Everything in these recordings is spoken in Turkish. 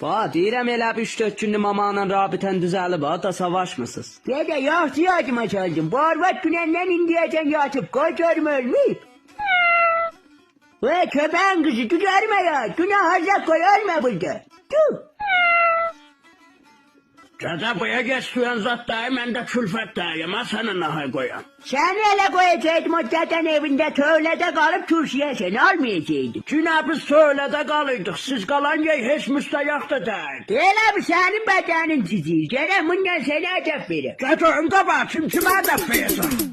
Deyirəm elə bir 3-4 günlük mamanla rabitən düzəlib, da savaşmısınız. Dede yaxşı yadıma çaldım. Bu arvat dünenden indiyəcən yatıp koy görmür. Ve köpeğin kızı tücərmə ya. Günah hazak koy ölme burada. Tüh. Caca boya geçtiğin zat dayı, ben de külfet dayım, ha senin nahay koyan. Seni ele koyacaktım o zaten evinde töğlede kalıp turşuya sen almayacaktım. Çünkü biz söylede kalıyorduk, siz kalınca hiç müsteyak da değil. Değil abi senin bedenin cizi. Gene bundan seni edep verir. Götürün kabahat, kim kime hedef verirsin?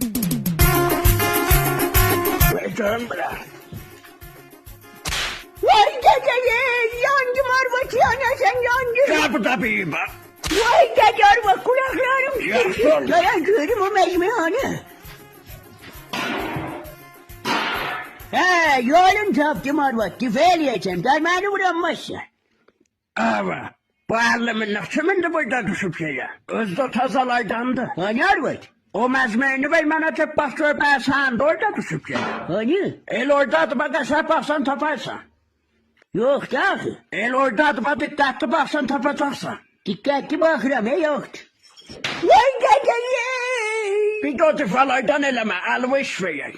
Götürün bırak. Vay dedeye yandım arvası yana sen yandın. Gel bu da bir bak. Vay dede arva kulaklarım Yaşlı sıkıştı. oldu. Dayan görüm o mecmihane. He yolun taptım arvat. Tüfeğleyeceğim. Darmanı vuramazsın. Evet. Bu 50 minlik kimin de burada düşüp şeye? Özde tazalaydandı. Hani arvat? O mezmeyini ver bana tek bak görmeye sen de orada düşüp şeye. Hani? El oradadı bak aşağı baksan taparsan. Yok dahi. El oradadı bak dikkatli baksan tapacaksın. Dikkatli bakıram yoktu. Vay dedeye. Bir de o tifalaydan eleme, elvi iş verir.